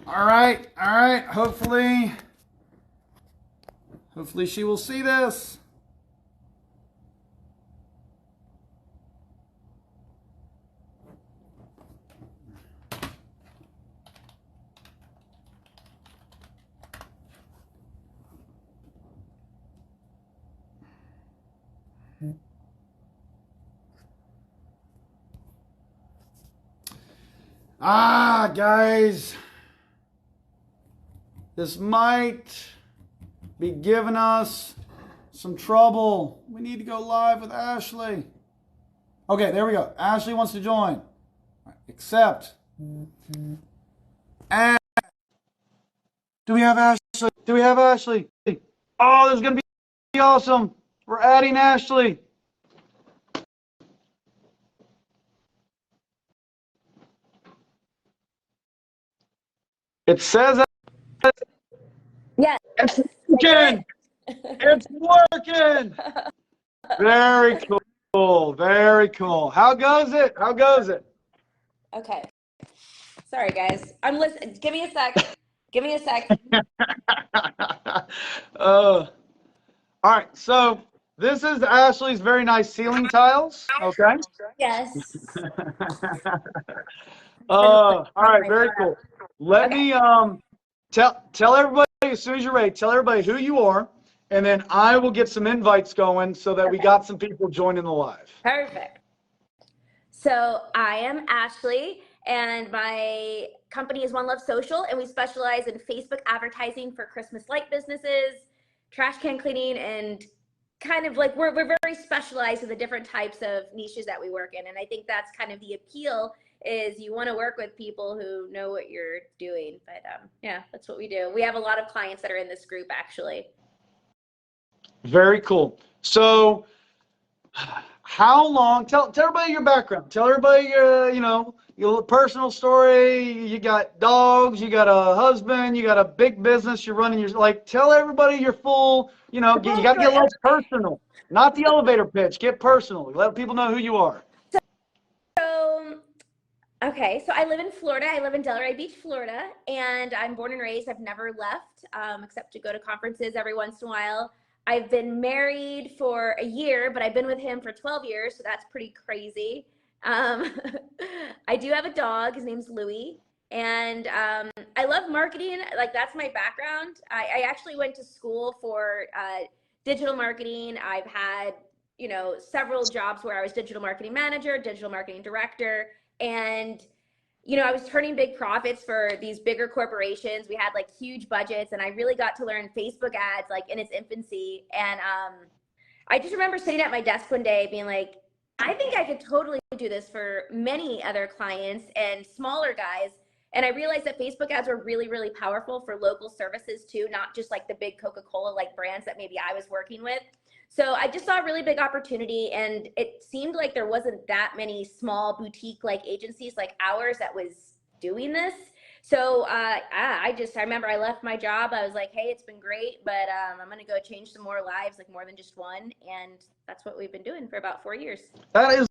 All right, all right. Hopefully she will see this. Guys, this might be giving us some trouble. We need to go live with Ashley. Okay, there we go. Ashley wants to join. Accept. And do we have Ashley? Do we have Ashley? Oh, this is going to be awesome. We're adding Ashley. It says yeah, it's working. It's working. Very cool. Very cool. How goes it? How goes it? Okay. Sorry, guys. I'm listening. Give me a sec. Give me a sec. All right. So this is Ashley's very nice ceiling tiles. Okay. Yes. All right. Very cool. Let Okay. me tell everybody as soon as you're ready. Tell everybody who you are, and then I will get some invites going so that we got some people joining the live. Perfect. So I am Ashley, and my company is One Love Social, and we specialize in Facebook advertising for Christmas light businesses, trash can cleaning, and kind of like we're very specialized in the different types of niches that we work in. And I think that's kind of the appeal, is you want to work with people who know what you're doing. But yeah, that's what we do. We have a lot of clients that are in this group, actually. Very cool. So how long, tell everybody your background. Tell everybody your personal story. You got dogs, you got a husband, you got a big business, you're running tell everybody your full, you got to get a little personal. Not the elevator pitch, get personal. Let people know who you are. Okay, so I live in Florida. I live in Delray Beach, Florida, and I'm born and raised. I've never left except to go to conferences every once in a while. I've been married for a year, but I've been with him for 12 years, so that's pretty crazy. I do have a dog. His name's Louie, and I love marketing. Like, that's my background. I actually went to school for digital marketing. I've had, several jobs where I was digital marketing manager, digital marketing director, and I was turning big profits for these bigger corporations. We had like huge budgets, and I really got to learn Facebook ads like in its infancy. And I just remember sitting at my desk one day being like, I think I could totally do this for many other clients and smaller guys. And I realized that Facebook ads were really, really powerful for local services too, not just like the big Coca-Cola like brands that maybe I was working with. So I just saw a really big opportunity, and it seemed like there wasn't that many small boutique like agencies like ours that was doing this. So I remember I left my job. I was like, hey, it's been great, but I'm going to go change some more lives, like more than just one. And that's what we've been doing for about 4 years. That is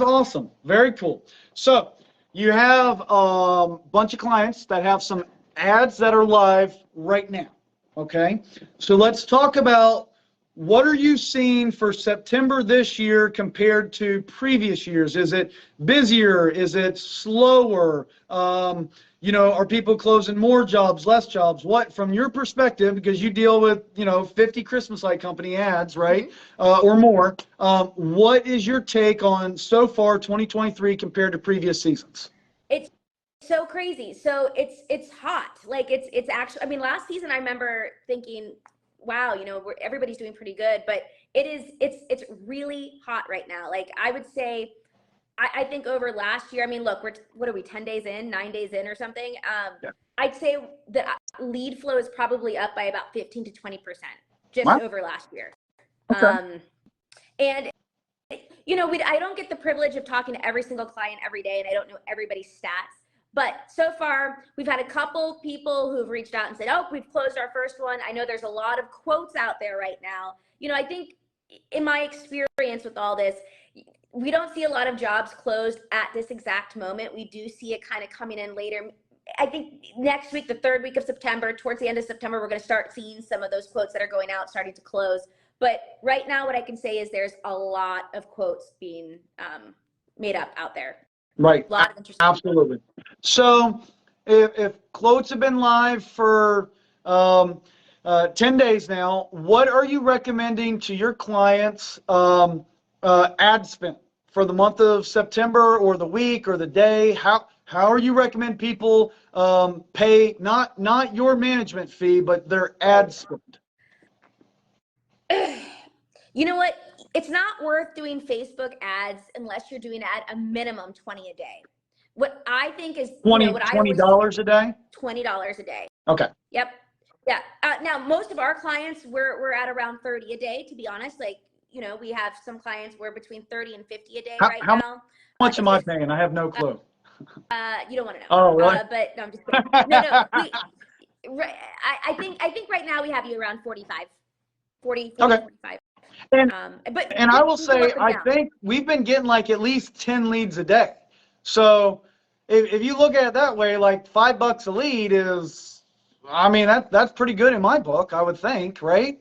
awesome. Very cool. So you have a bunch of clients that have some ads that are live right now. Okay. So let's talk about, what are you seeing for September this year compared to previous years? Is it busier? Is it slower? Are people closing more jobs, less jobs? What, from your perspective, because you deal with, 50 Christmas light company ads, right? Or more. What is your take on so far 2023 compared to previous seasons? It's so crazy. So it's hot. Like it's actually, I mean, last season I remember thinking, wow, everybody's doing pretty good, but it's really hot right now. Like, I would say, I think over last year, I mean, look, what are we, 10 days in, 9 days in or something? Yeah. I'd say the lead flow is probably up by about 15 to 20% just Wow. over last year. Okay. And I don't get the privilege of talking to every single client every day, and I don't know everybody's stats. But so far, we've had a couple people who've reached out and said, oh, we've closed our first one. I know there's a lot of quotes out there right now. I think in my experience with all this, we don't see a lot of jobs closed at this exact moment. We do see it kind of coming in later, I think next week, the third week of September, towards the end of September, we're going to start seeing some of those quotes that are going out starting to close. But right now, what I can say is there's a lot of quotes being made up out there. Right. A lot of interesting. Absolutely. So if quotes have been live for 10 days now, what are you recommending to your clients ad spend for the month of September or the week or the day? How are you recommend people pay not your management fee, but their ad spend? You know what? It's not worth doing Facebook ads unless you're doing at a minimum 20 a day. What I think is $20 a day? $20 a day. Okay. Yep. Yeah. Now, most of our clients, we're at around 30 a day, to be honest. Like, we have some clients we're between 30 and 50 a day now. How much am I paying? I have no clue. You don't want to know. Oh, really? But no, I'm just kidding. No. I think right now we have you around 45, 40, okay. 45. And I will say, I down. think we've been getting like at least 10 leads a day. So if you look at it that way, like $5 a lead is, I mean, that's pretty good in my book, I would think, right?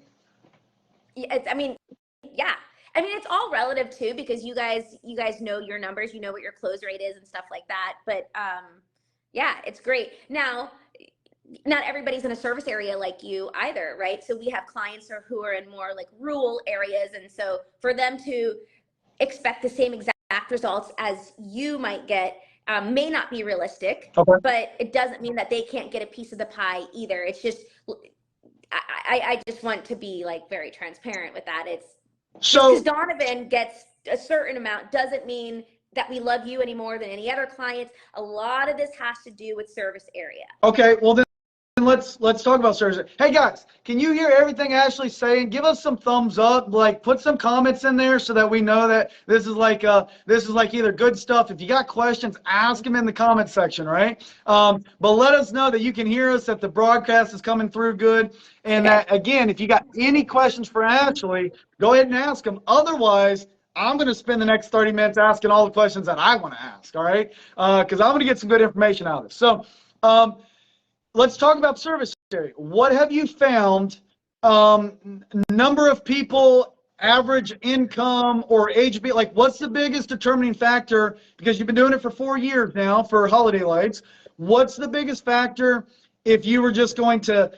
Yeah. It's all relative too, because you guys know your numbers, you know what your close rate is and stuff like that. But yeah, it's great. Now, not everybody's in a service area like you either, right? So we have clients who are in more like rural areas. And so for them to expect the same exact results as you might get may not be realistic, okay. But it doesn't mean that they can't get a piece of the pie either. It's just, I just want to be like very transparent with that. It's because Donovan gets a certain amount doesn't mean that we love you any more than any other clients. A lot of this has to do with service area. Okay, well then let's talk about service. Hey guys, can you hear everything Ashley's saying? Give us some thumbs up, like put some comments in there so that we know that this is like either good stuff. If you got questions, ask them in the comment section, right? But let us know that you can hear us, that the broadcast is coming through good, and that again, if you got any questions for Ashley, go ahead and ask them. Otherwise, I'm going to spend the next 30 minutes asking all the questions that I want to ask, all right? Because I'm going to get some good information out of this. So let's talk about service area. What have you found, number of people, average income, or age? Like, what's the biggest determining factor? Because you've been doing it for 4 years now for holiday lights. What's the biggest factor if you were just going to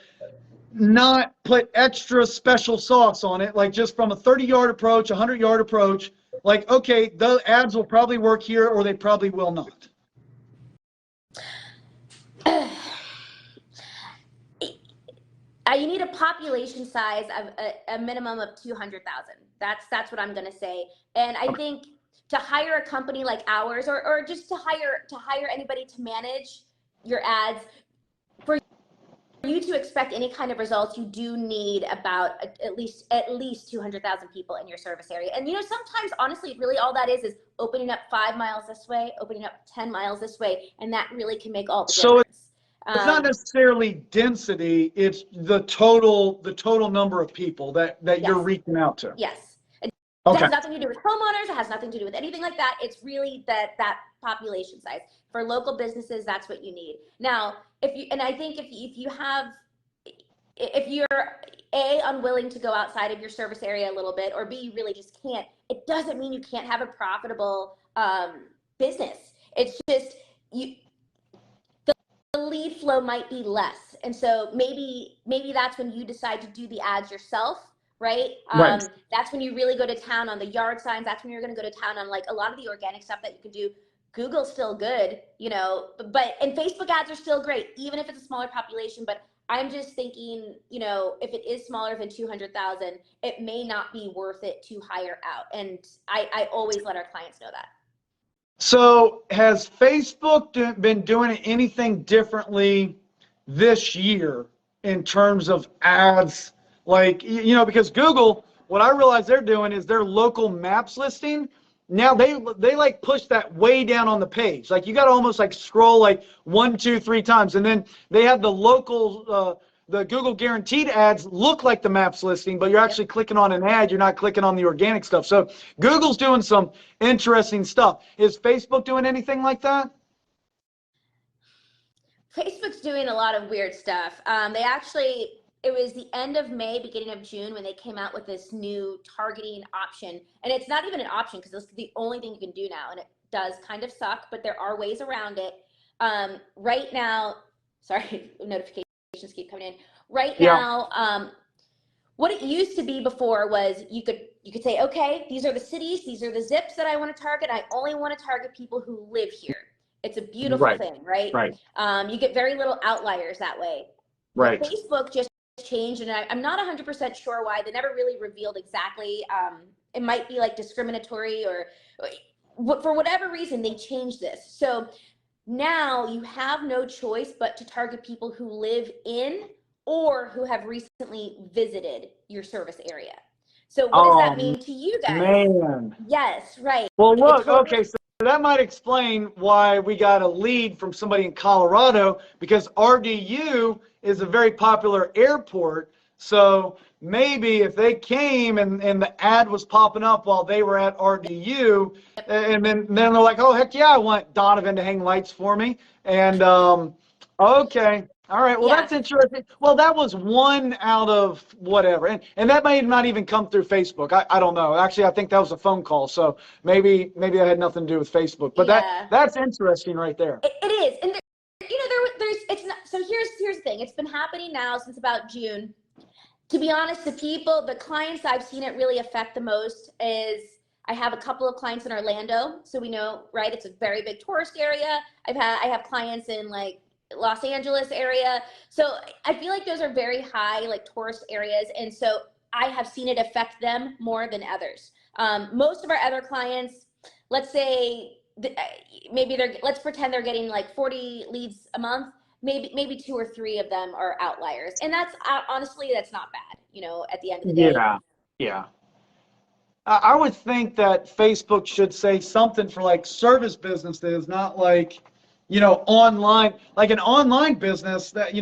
not put extra special sauce on it, like just from a 30-yard approach, 100-yard approach, like, okay, the ads will probably work here or they probably will not? You need a population size of a minimum of 200,000. That's what I'm going to say. And I think to hire a company like ours, or just to hire anybody to manage your ads, for you to expect any kind of results, you do need about at least 200,000 people in your service area. And sometimes, honestly, really all that is opening up 5 miles this way, opening up 10 miles this way, and that really can make all the difference. It's not necessarily density, it's the total number of people that yes. You're reaching out to. Yes. It has nothing to do with homeowners, it has nothing to do with anything like that. It's really that population size. For local businesses, that's what you need. Now, I think if you're A, unwilling to go outside of your service area a little bit, or B, you really just can't, it doesn't mean you can't have a profitable business. It's just the lead flow might be less. And so maybe that's when you decide to do the ads yourself, right? Right. That's when you really go to town on the yard signs. That's when you're going to go to town on like a lot of the organic stuff that you can do. Google's still good, and Facebook ads are still great, even if it's a smaller population. But I'm just thinking, if it is smaller than 200,000, it may not be worth it to hire out. And I always let our clients know that. So has Facebook been doing anything differently this year in terms of ads? Like, because Google, what I realize they're doing is their local maps listing. Now they like push that way down on the page. Like you got to almost like scroll like 1, 2, 3 times. And then they have the local, the Google guaranteed ads look like the maps listing, but you're actually clicking on an ad. You're not clicking on the organic stuff. So Google's doing some interesting stuff. Is Facebook doing anything like that? Facebook's doing a lot of weird stuff. It was the end of May, beginning of June when they came out with this new targeting option. And it's not even an option because this is the only thing you can do now. And it does kind of suck, but there are ways around it. Right now, sorry, notifications keep coming in. Right now, what it used to be before was you could say, okay, these are the cities, these are the zips that I want to target. I only want to target people who live here. It's a beautiful thing, right? Right. You get very little outliers that way. Right. But Facebook just changed, and I'm not 100% sure why. They never really revealed exactly. It might be like discriminatory or for whatever reason they changed this. So now you have no choice but to target people who live in or who have recently visited your service area. So what does that mean to you guys? Man. Yes, right. Well, look, okay, so that might explain why we got a lead from somebody in Colorado, because RDU is a very popular airport. So maybe if they came and the ad was popping up while they were at RDU, and then they're like, oh, heck yeah, I want Donovan to hang lights for me. And okay. All right. Well, that's interesting. Well, that was one out of whatever. And that may not even come through Facebook. I don't know. Actually, I think that was a phone call. So maybe that had nothing to do with Facebook. But that's interesting right there. It is. And there's it's not, so here's the thing. It's been happening now since about June. To be honest, the clients I've seen it really affect the most is I have a couple of clients in Orlando. So we know, right, it's a very big tourist area. I have clients in like Los Angeles area. So I feel like those are very high, like tourist areas. And so I have seen it affect them more than others. Most of our other clients, let's say let's pretend they're getting like 40 leads a month. Maybe 2 or 3 of them are outliers. And that's honestly, that's not bad, at the end of the day. Yeah. I would think that Facebook should say something for like service businesses, not like, online, like an online business that,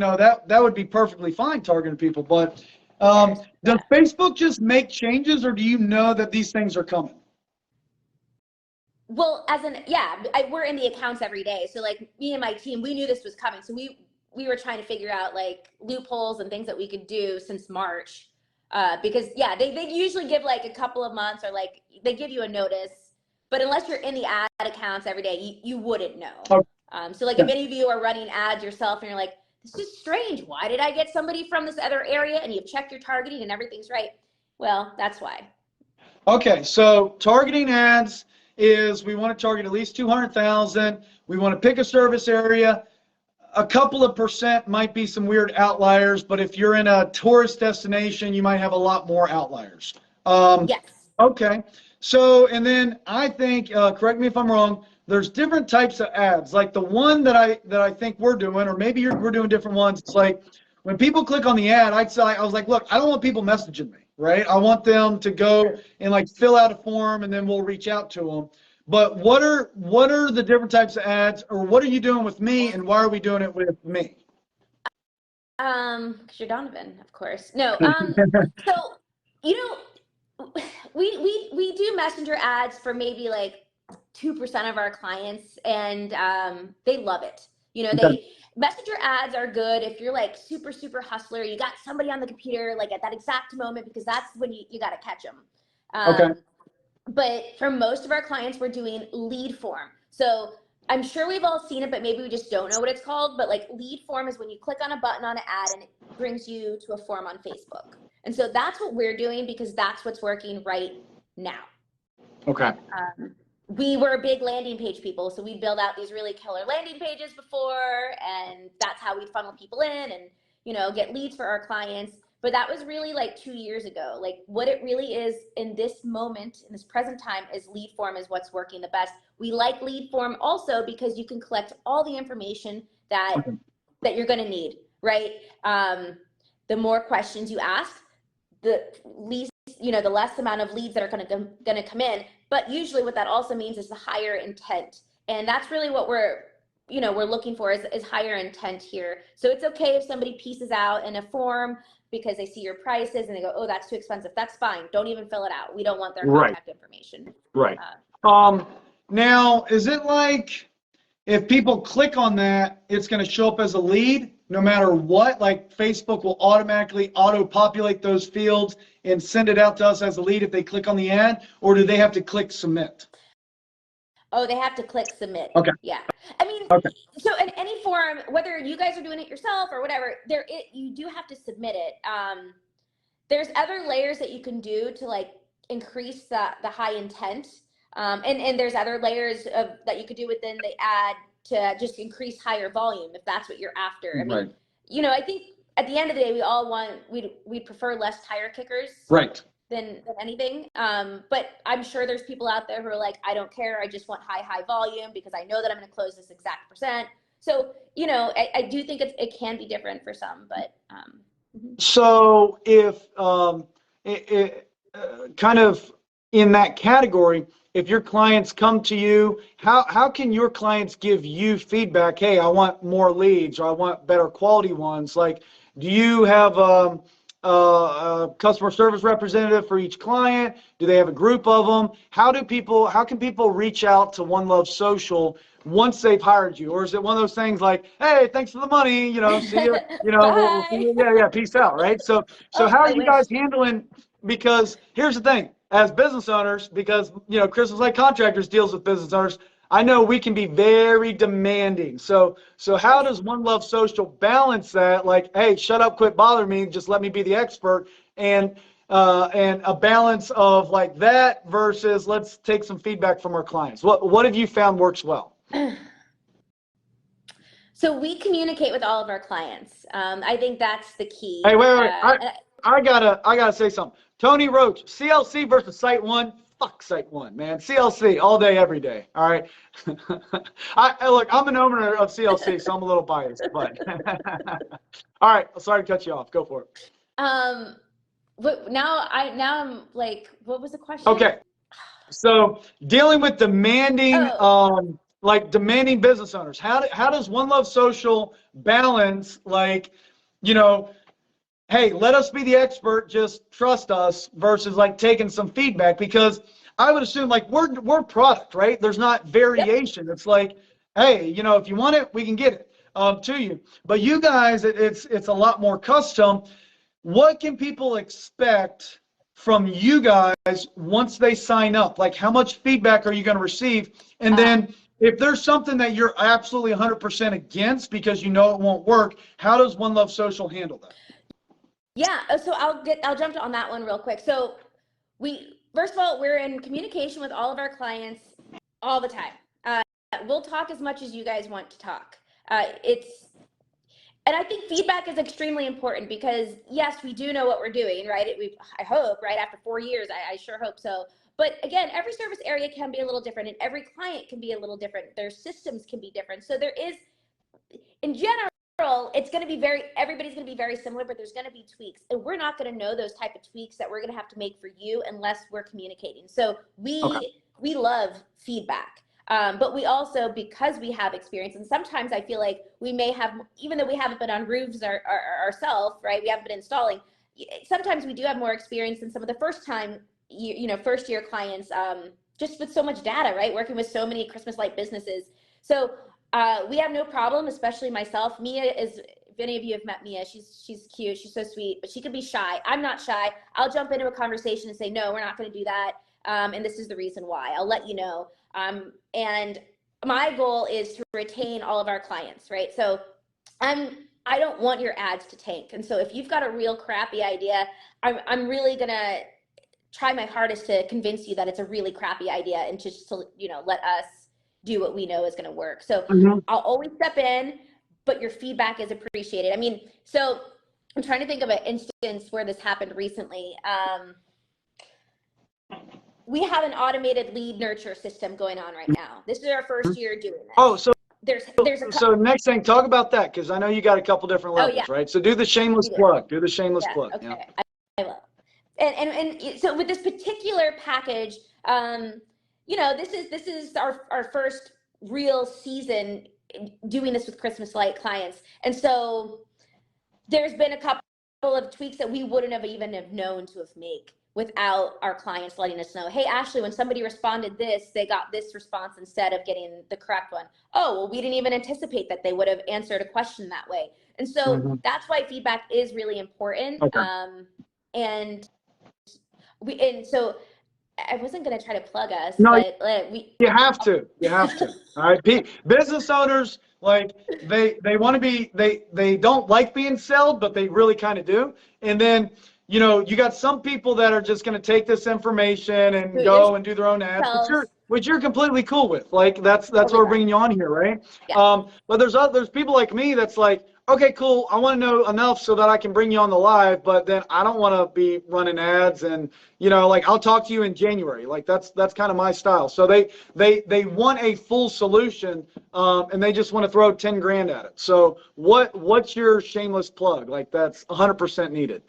that would be perfectly fine targeting people. But does Facebook just make changes, or do you know that these things are coming? Well, we're in the accounts every day. So like me and my team, we knew this was coming. So we were trying to figure out like loopholes and things that we could do since March. Because they usually give like a couple of months, or like they give you a notice, but unless you're in the ad accounts every day, you wouldn't know. Okay. So like if any of you are running ads yourself and you're like, this is strange, why did I get somebody from this other area? And you've checked your targeting and everything's right. Well, that's why. Okay, so targeting ads is we want to target at least 200,000. We want to pick a service area. A couple of percent might be some weird outliers, but if you're in a tourist destination, you might have a lot more outliers. Yes. Okay. So, and then I think, correct me if I'm wrong, there's different types of ads. Like the one that I think we're doing, or maybe we're doing different ones. It's like when people click on the ad, I was like, look, I don't want people messaging me, right? I want them to go and like fill out a form, and then we'll reach out to them. But what are the different types of ads, or what are you doing with me, and why are we doing it with me? Because you're Donovan, of course. No. So we do messenger ads for maybe like 2% of our clients, and they love it. Messenger ads are good if you're like super, super hustler. You got somebody on the computer like at that exact moment, because that's when you got to catch them. Okay. But for most of our clients, we're doing lead form. So I'm sure we've all seen it, but maybe we just don't know what it's called. But like lead form is when you click on a button on an ad and it brings you to a form on Facebook. And so that's what we're doing, because that's what's working right now. Okay. We were big landing page people. So we build out these really killer landing pages before, and that's how we funnel people in and, get leads for our clients. But that was really like 2 years ago. Like what it really is in this moment, in this present time, is lead form is what's working the best. We like lead form also because you can collect all the information that you're going to need, right? The more questions you ask, the less amount of leads that are going to come in. But usually what that also means is the higher intent. And that's really what we're looking for is higher intent here. So it's okay if somebody pieces out in a form because they see your prices and they go, oh, that's too expensive. That's fine. Don't even fill it out. We don't want their contact information. Right. Now, is it like, if people click on that, it's going to show up as a lead no matter what. Like Facebook will automatically auto-populate those fields and send it out to us as a lead if they click on the ad, or do they have to click submit? Oh, they have to click submit. Okay. Yeah. I mean, Okay. so in any form, whether you guys are doing it yourself or whatever, you do have to submit it. There's other layers that you can do to like increase the high intent. And there's other layers that you could do within the ad to just increase higher volume if that's what you're after. I mean, Right. you know, I think at the end of the day, we'd prefer less tire kickers. Right. Than anything. But I'm sure there's people out there who are like, I don't care. I just want high volume because I know that I'm going to close this exact percent. So, you know, I do think it can be different for some, but. So if kind of in that category, if your clients come to you, how can your clients give you feedback? Hey, I want more leads, or I want better quality ones. Like, do you have a customer service representative for each client? Do they have a group of them? How can people reach out to One Love Social once they've hired you? Or is it one of those things like, hey, thanks for the money, you know, see you, you know, we'll see you, yeah, peace out, right? So how are you guys handling? Because here's the thing, as business owners, because, you know, Christmas Light Contractors deals with business owners, I know we can be very demanding. So how does One Love Social balance that? Like, hey, shut up, quit bothering me, just let me be the expert, and a balance of like that versus let's take some feedback from our clients. What have you found works well? So we communicate with all of our clients. I think that's the key. Hey, wait. I gotta say something. Tony Roach, CLC versus Site One. Fuck Site One, man. CLC all day, every day. All right. Look, I'm an owner of CLC, so I'm a little biased, but all right. Sorry to cut you off. Go for it. But now I'm like, what was the question? Okay. So dealing with demanding, demanding business owners. How does One Love Social balance, like, you know, hey, let us be the expert, just trust us, versus like taking some feedback? Because I would assume like we're product, right? There's not variation. Yep. It's like, hey, you know, if you want it, we can get it to you. But you guys, it's a lot more custom. What can people expect from you guys once they sign up? Like, how much feedback are you going to receive? And then if there's something that you're absolutely 100% against because you know it won't work, how does One Love Social handle that? Yeah, so I'll jump on that one real quick. So first of all, we're in communication with all of our clients all the time. We'll talk as much as you guys want to talk. And I think feedback is extremely important because yes, we do know what we're doing, right? I hope, right? After 4 years, I sure hope so. But again, every service area can be a little different and every client can be a little different. Their systems can be different. So there is, in general, it's going to be everybody's going to be very similar, but there's going to be tweaks, and we're not going to know those type of tweaks that we're going to have to make for you unless we're communicating. So we love feedback, but we also, because we have experience, and sometimes I feel like we may have, even though we haven't been on roofs ourselves, right? We haven't been installing. Sometimes we do have more experience than some of the first year clients, just with so much data, right? Working with so many Christmas light businesses. So we have no problem, especially myself. Mia is, if any of you have met Mia, she's cute, she's so sweet, but she can be shy. I'm not shy. I'll jump into a conversation and say, no, we're not going to do that. And this is the reason why. I'll let you know. And my goal is to retain all of our clients, right? So I don't want your ads to tank. And so if you've got a real crappy idea, I'm really going to try my hardest to convince you that it's a really crappy idea and just to, let us do what we know is going to work. So I'll always step in, but your feedback is appreciated. I mean, so I'm trying to think of an instance where this happened recently. We have an automated lead nurture system going on right now. This is our first year doing this. Oh, so so next thing, talk about that, because I know you got a couple different levels, right? So do the shameless plug. Do the shameless plug. Okay, yeah. I will. And so with this particular package, this is our first real season doing this with Christmas light clients. And so there's been a couple of tweaks that we wouldn't have even known to have without our clients letting us know, hey, Ashley, when somebody responded this, they got this response instead of getting the correct one. Oh, well, we didn't even anticipate that they would have answered a question that way. And so that's why feedback is really important. Okay. And so I wasn't going to try to plug us, No, but you have to. You have to. All right. Business owners, like they want to be, they don't like being sold, but they really kind of do. And then, you know, you got some people that are just going to take this information and go and do their own ads, which you're completely cool with. Like that's totally why we're fine. bringing you on here, right? Yeah. But there's people like me that's like, okay, cool. I want to know enough so that I can bring you on the live, but then I don't want to be running ads and, you know, like I'll talk to you in January. Like that's kind of my style. So they want a full solution, and they just want to throw 10 grand at it. So what's your shameless plug? Like that's 100% needed.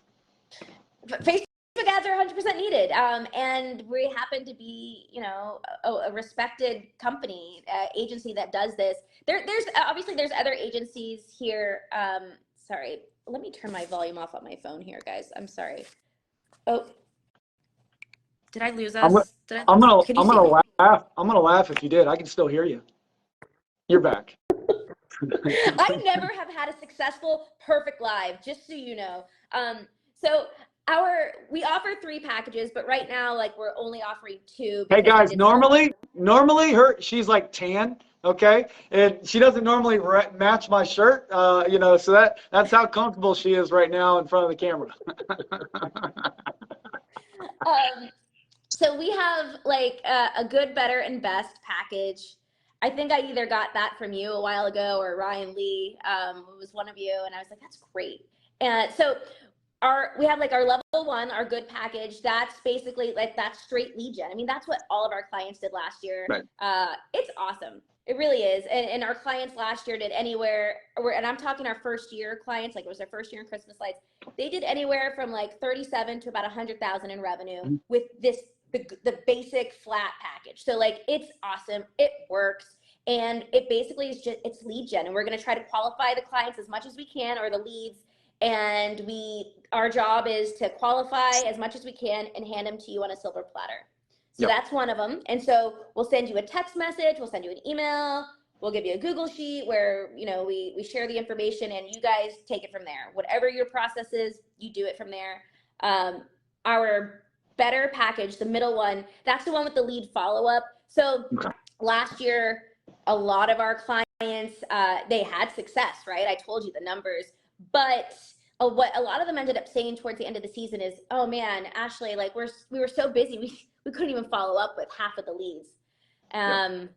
Facebook ads are 100% needed. And we happen to be, you know, a respected company, agency that does this. There's obviously there's other agencies here. Sorry, let me turn my volume off on my phone here, guys. I'm sorry. Oh, did I lose us? I'm gonna laugh. I'm gonna laugh if you did. I can still hear you. You're back. I never have had a successful perfect live, just so you know. So we offer 3 packages, but right now, like, we're only offering 2. Hey guys, normally she's like tan, okay, and she doesn't normally match my shirt, you know, so that's how comfortable she is right now in front of the camera. So we have like a good, better, and best package. I think I either got that from you a while ago or Ryan Lee, was one of you, and I was like, that's great. And so we have like our level 1, our good package. That's basically like that straight lead gen. I mean, that's what all of our clients did last year. Right. It's awesome. It really is. And our clients last year did anywhere, and I'm talking our first year clients, like it was their first year in Christmas lights. They did anywhere from like 37 to about 100,000 in revenue with the basic flat package. So like, it's awesome. It works. And it basically is it's lead gen. And we're going to try to qualify the clients as much as we can, or the leads. And our job is to qualify as much as we can and hand them to you on a silver platter. So that's one of them. And so we'll send you a text message, we'll send you an email, we'll give you a Google sheet where, you know, we share the information and you guys take it from there. Whatever your process is, you do it from there. Our better package, the middle one, that's the one with the lead follow-up. So last year, a lot of our clients, they had success, right? I told you the numbers, but what a lot of them ended up saying towards the end of the season is, oh man, Ashley, like we were so busy, we couldn't even follow up with half of the leads. And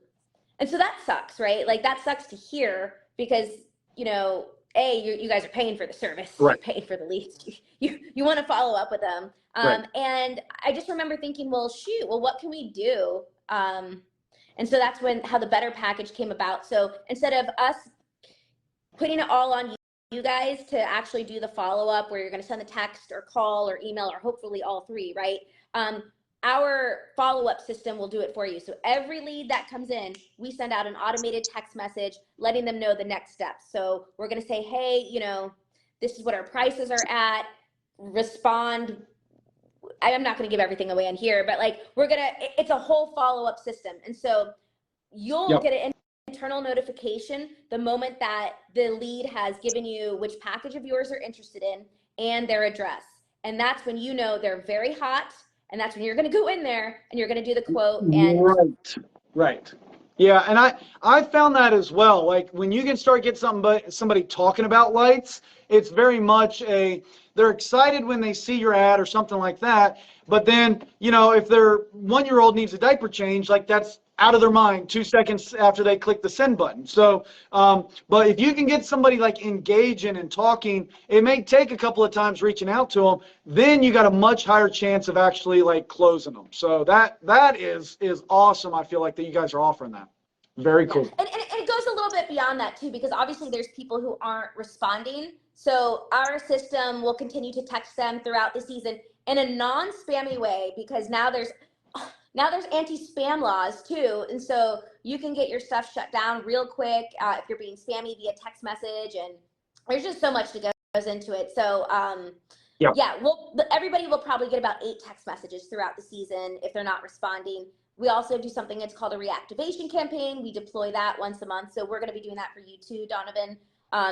so that sucks, right? Like that sucks to hear because, you know, you guys are paying for the service, right. You're paying for the leads. You want to follow up with them. Right. And I just remember thinking, well, what can we do? And so that's how the better package came about. So instead of us putting it all on you guys to actually do the follow-up where you're going to send the text or call or email or hopefully all 3, right? Our follow-up system will do it for you. So every lead that comes in, we send out an automated text message letting them know the next steps. So we're going to say, hey, you know, this is what our prices are at. Respond. I'm not going to give everything away on here, but like it's a whole follow-up system. And so you'll get an internal notification the moment that the lead has given you which package of yours they're interested in and their address. And that's when you know they're very hot. And that's when you're going to go in there and you're going to do the quote. And right. Yeah, and I found that as well. Like when you can start get somebody talking about lights, it's very much they're excited when they see your ad or something like that. But then, you know, if their 1-year-old needs a diaper change, like that's out of their mind 2 seconds after they click the send button. So, but if you can get somebody like engaging and talking, it may take a couple of times reaching out to them, then you got a much higher chance of actually like closing them. So that is awesome. I feel like that you guys are offering that. Very cool. And it goes a little bit beyond that too, because obviously there's people who aren't responding. So our system will continue to text them throughout the season in a non-spammy way, because now there's anti-spam laws too. And so you can get your stuff shut down real quick if you're being spammy via text message. And there's just so much that goes into it. So Yep. Yeah, well, everybody will probably get about 8 text messages throughout the season if they're not responding. We also do something that's called a reactivation campaign. We deploy that once a month. So we're going to be doing that for you too, Donovan.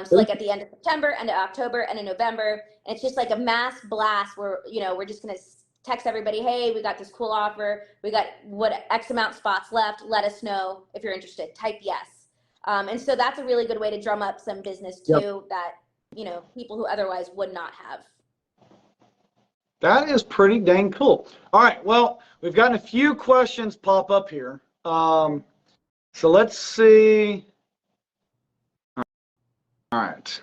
So like at the end of September, end of October, and in November. And it's just like a mass blast where, we're just going to text everybody, hey, we got this cool offer. We got what X amount spots left. Let us know if you're interested. Type yes. And so that's a really good way to drum up some business too that, people who otherwise would not have. That is pretty dang cool. All right. Well, we've gotten a few questions pop up here. So let's see. All right.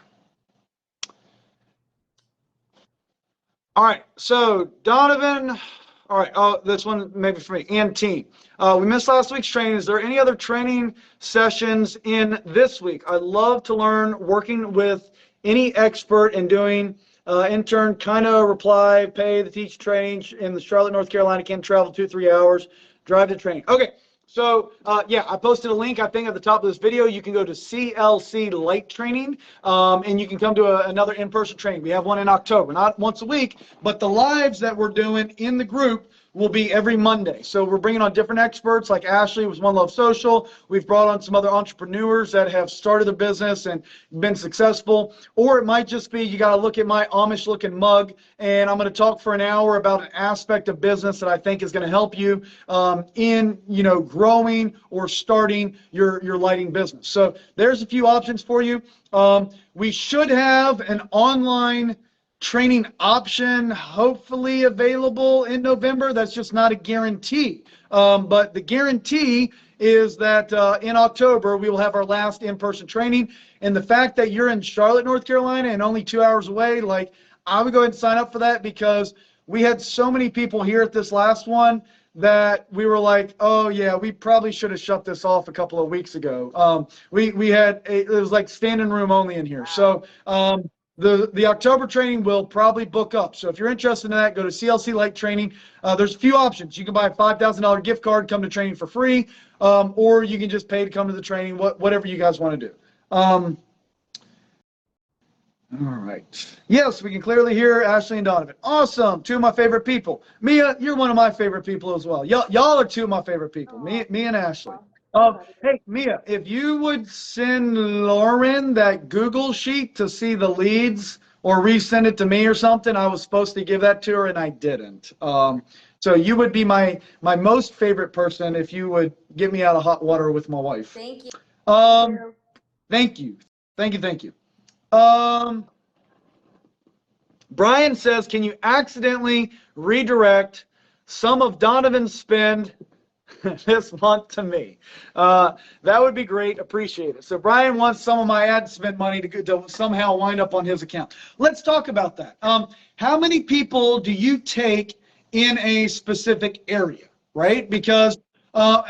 All right. So Donovan. All right. Oh, this one maybe for me and team. We missed last week's training. Is there any other training sessions in this week? I'd love to learn working with any expert in doing intern kind of reply, pay the teach training in the Charlotte, North Carolina, can travel 2-3 hours, drive to training. Okay. So yeah, I posted a link, I think, at the top of this video. You can go to CLC Light Training, and you can come to another in-person training. We have one in October, not once a week, but the lives that we're doing in the group will be every Monday. So we're bringing on different experts, like Ashley with One Love Social. We've brought on some other entrepreneurs that have started a business and been successful. Or it might just be, you got to look at my Amish looking mug, and I'm going to talk for an hour about an aspect of business that I think is going to help you in, growing or starting your lighting business. So there's a few options for you. We should have an online training option hopefully available in November. That's just not a guarantee. But the guarantee is that in October, we will have our last in-person training. And the fact that you're in Charlotte, North Carolina, and only 2 hours away, I would go ahead and sign up for that, because we had so many people here at this last one that we were like, oh yeah, we probably should have shut this off a couple of weeks ago. It was like standing room only in here. So the October training will probably book up. So if you're interested in that, go to CLC Light Training. There's a few options. You can buy a $5,000 gift card, come to training for free, or you can just pay to come to the training, whatever you guys want to do. All right. Yes, we can clearly hear Ashley and Donovan. Awesome. 2 of my favorite people. Mia, you're one of my favorite people as well. Y'all are 2 of my favorite people, me and Ashley. Hey, Mia, if you would send Lauren that Google sheet to see the leads, or resend it to me or something. I was supposed to give that to her and I didn't. So you would be my most favorite person if you would get me out of hot water with my wife. Thank you. Thank you. Thank you. Brian says, can you accidentally redirect some of Donovan's spend this month to me? That would be great. Appreciate it. So Brian wants some of my ad spend money to somehow wind up on his account. Let's talk about that. How many people do you take in a specific area, right? Because how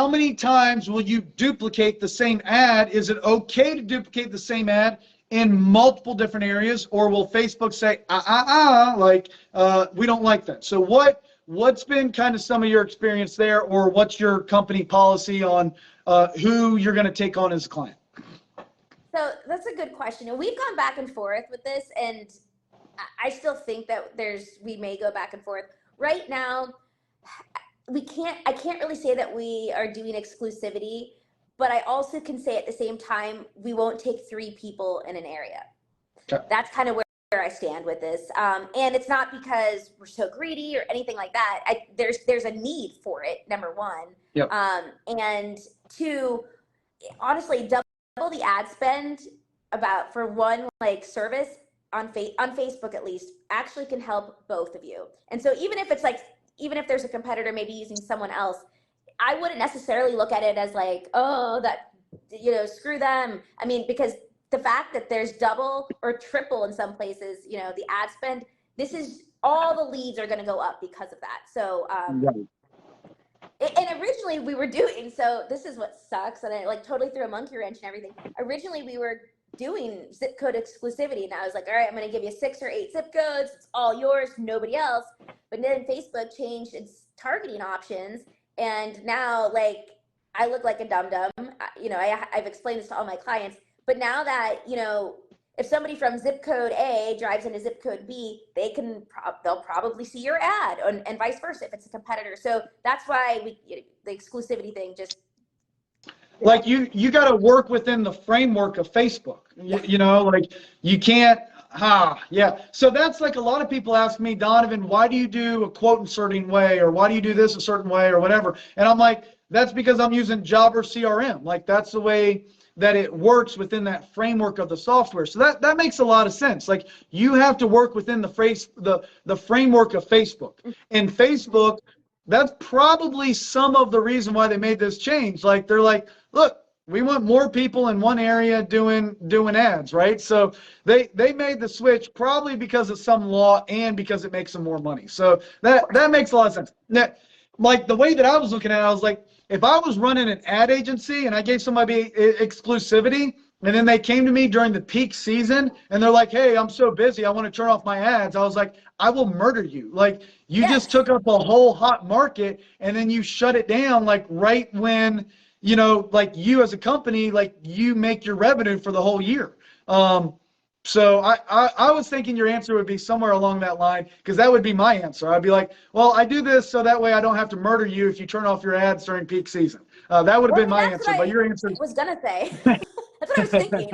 many times will you duplicate the same ad? Is it okay to duplicate the same ad in multiple different areas, or will Facebook say, we don't like that? So what's been kind of some of your experience there, or what's your company policy on who you're going to take on as a client? So that's a good question. And we've gone back and forth with this, and I still think that we may go back and forth. Right now, I can't really say that we are doing exclusivity, but I also can say at the same time, we won't take 3 people in an area. Okay. That's kind of where I stand with this. And it's not because we're so greedy or anything like that. There's a need for it, number 1. Yep. And 2, honestly, double the ad spend for one service on Facebook at least actually can help both of you. And so even if there's a competitor maybe using someone else, I wouldn't necessarily look at it as screw them. I mean, because the fact that there's double or triple in some places, the ad spend, all the leads are going to go up because of that. So, and originally we were doing, so this is what sucks. And I totally threw a monkey wrench and everything. Originally we were doing zip code exclusivity, and I was like, all right, I'm going to give you 6 or 8 zip codes. It's all yours, nobody else. But then Facebook changed its targeting options, and now I look like a dum-dum. I've explained this to all my clients, but now that, if somebody from zip code A drives into zip code B, they'll probably see your ad, and vice versa if it's a competitor. So that's why the exclusivity thing just. Like you got to work within the framework of Facebook. Yeah. You know, like you can't. Yeah. So that's like a lot of people ask me, Donovan, why do you do a quote inserting way, or why do you do this a certain way, or whatever? And I'm like, that's because I'm using Jobber CRM. Like that's the way that it works within that framework of the software. So that makes a lot of sense. Like you have to work within the framework of Facebook. And Facebook, that's probably some of the reason why they made this change. Like they're like, look, we want more people in one area doing ads, right? So they made the switch probably because of some law and because it makes them more money. So that makes a lot of sense. Now, like the way that I was looking at it, I was like, if I was running an ad agency and I gave somebody exclusivity, and then they came to me during the peak season and they're like, hey, I'm so busy, I want to turn off my ads. I was like, I will murder you. Like you just took up a whole hot market and then you shut it down like right when, you know, like you as a company, like you make your revenue for the whole year. So I was thinking your answer would be somewhere along that line, because that would be my answer. I'd be like, well, I do this so that way I don't have to murder you if you turn off your ads during peak season. That would have been my answer, but your answer was gonna say. That's what I was thinking.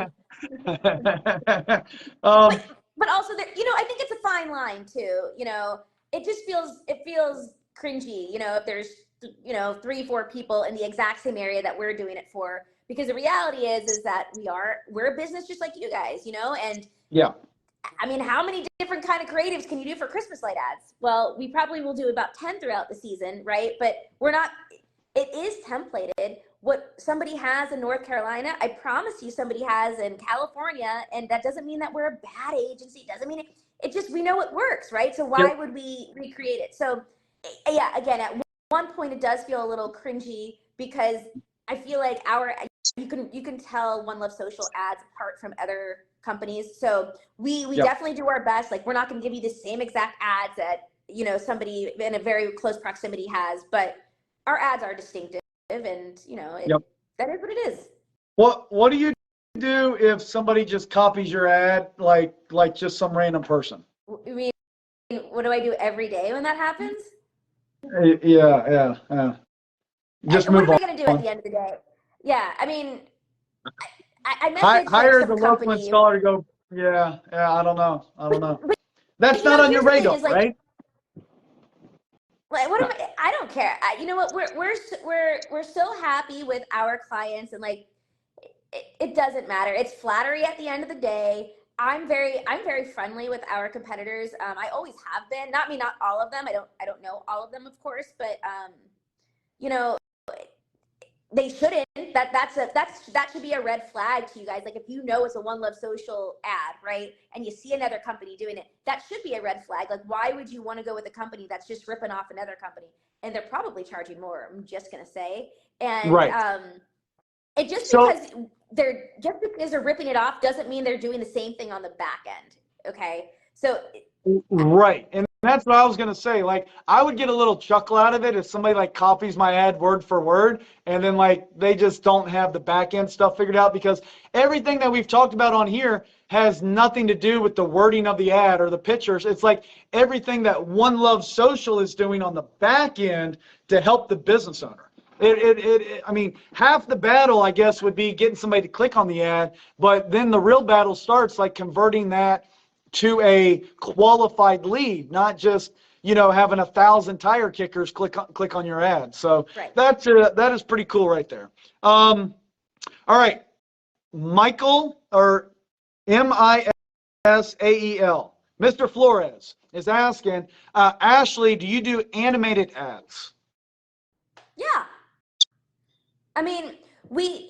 But also, there, I think it's a fine line too. It feels cringy. If there's 3-4 people in the exact same area that we're doing it for, because the reality is that we're a business just like you guys, and yeah. I mean, how many different kind of creatives can you do for Christmas light ads? Well, we probably will do about 10 throughout the season, right? But it is templated. What somebody has in North Carolina, I promise you somebody has in California, and that doesn't mean that we're a bad agency. It doesn't mean it just, we know it works, right? So why would we recreate it? So yeah, again, at one point it does feel a little cringy, because I feel like you can tell One Love Social ads apart from other companies. So we definitely do our best. Like we're not going to give you the same exact ads that somebody in a very close proximity has, but our ads are distinctive, and that is what it is. What do you do if somebody just copies your ad, like just some random person? I mean, what do I do every day when that happens? Yeah. Just move on. What am I going to do at the end of the day? Yeah, I mean, I messaged hire some the company. local installer to go. Yeah. I don't know. But That's not on your radar, right? Like, I don't care. You know what? We're so happy with our clients, and like, it doesn't matter. It's flattery at the end of the day. I'm very friendly with our competitors. I always have been. Not all of them. I don't know all of them, of course, but they shouldn't. That should be a red flag to you guys. Like if it's a One Love Social ad, right, and you see another company doing it, that should be a red flag. Like why would you want to go with a company that's just ripping off another company? And they're probably charging more, I'm just gonna say. And right. because they're ripping it off doesn't mean they're doing the same thing on the back end. Okay, so right. And that's what I was going to say. Like, I would get a little chuckle out of it if somebody like copies my ad word for word, and then like they just don't have the back end stuff figured out, because everything that we've talked about on here has nothing to do with the wording of the ad or the pictures. It's like everything that One Love Social is doing on the back end to help the business owner. I mean, half the battle, I guess, would be getting somebody to click on the ad, but then the real battle starts like converting that to a qualified lead, not just having 1,000 tire kickers click on your ad. So right. that is pretty cool right there. All right, Michael, or Misael, Mr. Flores is asking, Ashley, do you do animated ads? Yeah, I mean we're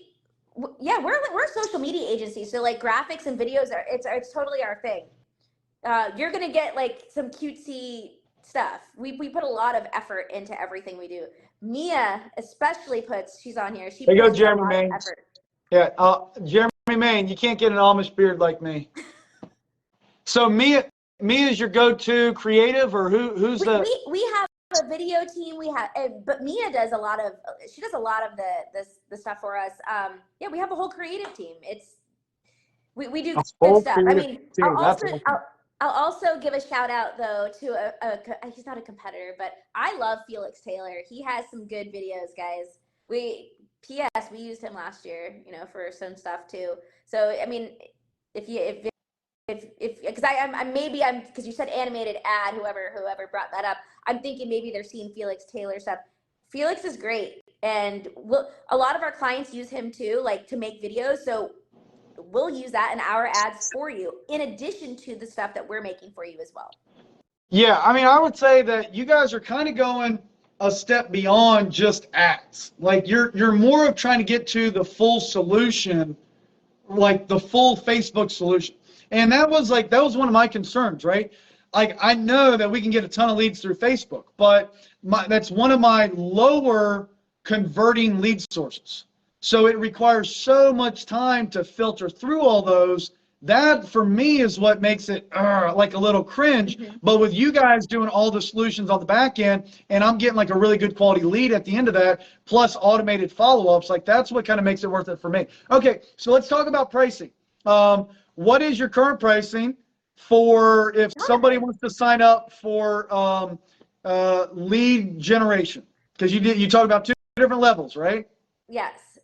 a social media agency, so like graphics and videos it's totally our thing. You're gonna get like some cutesy stuff. We put a lot of effort into everything we do. Mia especially she's on here. She puts go, a Jeremy lot Main. of effort. Yeah, Jeremy Main, you can't get an Amish beard like me. So Mia is your go-to creative, or who's we have a video team. But Mia does a lot of the stuff for us. Yeah, we have a whole creative team. We do A good whole stuff. I creative mean, team. That's awesome. I'll also give a shout out though to he's not a competitor, but I love Felix Taylor. He has some good videos, guys. P.S. we used him last year, for some stuff too. So I mean, if because I'm because you said animated ad, whoever brought that up, I'm thinking maybe they're seeing Felix Taylor stuff. Felix is great, and a lot of our clients use him too, like to make videos. So we'll use that in our ads for you, in addition to the stuff that we're making for you as well. Yeah, I mean, I would say that you guys are kind of going a step beyond just ads. Like you're more of trying to get to the full solution, like the full Facebook solution. And that was one of my concerns, right? Like I know that we can get a ton of leads through Facebook, but that's one of my lower converting lead sources. So it requires so much time to filter through all those. That for me is what makes it like a little cringe. Mm-hmm. But with you guys doing all the solutions on the back end, and I'm getting like a really good quality lead at the end of that, plus automated follow-ups, like that's what kind of makes it worth it for me. Okay, so let's talk about pricing. What is your current pricing for if somebody wants to sign up for lead generation? Because you talked about two different levels, right? Yes.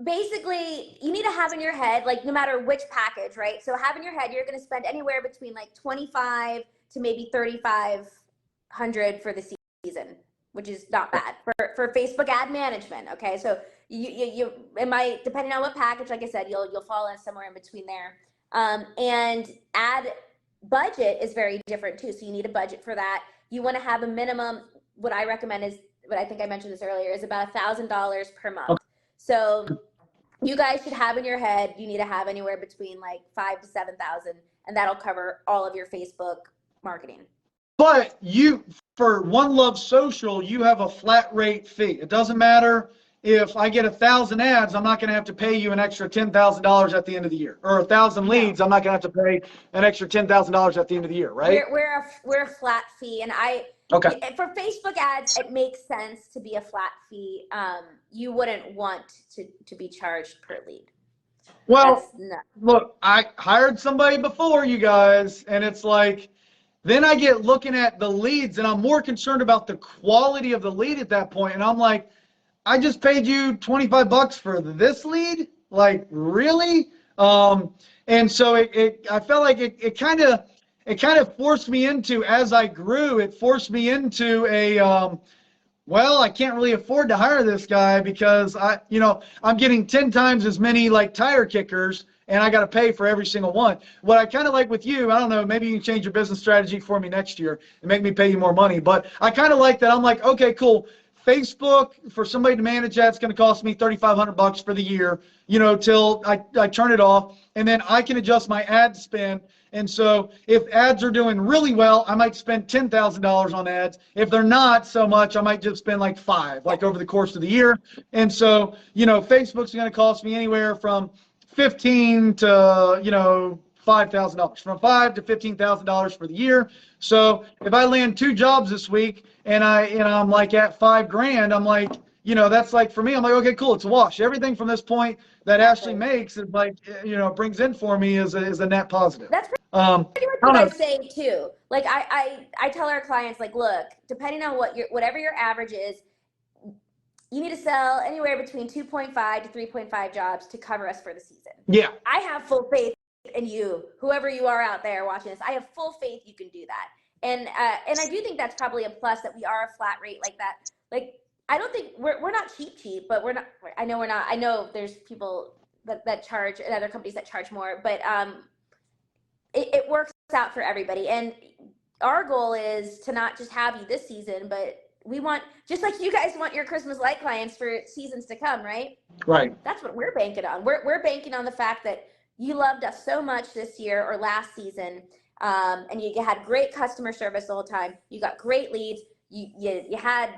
Basically, you need to have in your head, like no matter which package, right? So have in your head, you're going to spend anywhere between like 25 to maybe 3,500 for the season, which is not bad for Facebook ad management. Okay, so it might, depending on what package, like I said, you'll fall in somewhere in between there. And ad budget is very different too. So you need a budget for that. You want to have a minimum. What I recommend is, what I think I mentioned this earlier, is about $1,000 per month. Okay. So you guys should have in your head, you need to have anywhere between like 5,000 to 7,000, and that'll cover all of your Facebook marketing. But for One Love Social, you have a flat rate fee. It doesn't matter if I get 1,000 ads, I'm not going to have to pay you an extra $10,000 at the end of the year, or 1,000 leads, I'm not going to have to pay an extra $10,000 at the end of the year, right? We're a flat fee, and okay. For Facebook ads, it makes sense to be a flat fee. You wouldn't want to be charged per lead. Well, look, I hired somebody before you guys, and it's like, then I get looking at the leads, and I'm more concerned about the quality of the lead at that point, and I'm like, I just paid you $25 for this lead? Like, really? And so I felt like it kind of forced me into, as I grew, it forced me into well, I can't really afford to hire this guy because I'm getting 10 times as many like tire kickers, and I got to pay for every single one. What I kind of like with you, I don't know, maybe you can change your business strategy for me next year and make me pay you more money. But I kind of like that. I'm like, okay, cool. Facebook, for somebody to manage that's going to cost me $3,500 for the year, till I turn it off, and then I can adjust my ad spend. And so if ads are doing really well, I might spend $10,000 on ads. If they're not so much, I might just spend like $5,000, like over the course of the year. And so, Facebook's going to cost me anywhere from $15,000 to $5,000, from $5,000 to $15,000 for the year. So if I land 2 jobs this week and I'm like at $5,000, I'm like, that's like, for me, I'm like, okay, cool, it's a wash. Everything from this point that Ashley makes is like, brings in for me is a net positive. That's pretty much what I say too. Like I tell our clients, like, look, depending on whatever your average is, you need to sell anywhere between 2.5 to 3.5 jobs to cover us for the season. Yeah. I have full faith in you, whoever you are out there watching this. I have full faith you can do that. And I do think that's probably a plus, that we are a flat rate like that. Like, I don't think we're not cheap, but we're not. I know we're not. I know there's people that charge, and other companies that charge more, but it works out for everybody. And our goal is to not just have you this season, but we want, just like you guys want your Christmas light clients for seasons to come, right? Right. That's what we're banking on. We're banking on the fact that you loved us so much this year or last season, and you had great customer service the whole time. You got great leads. You had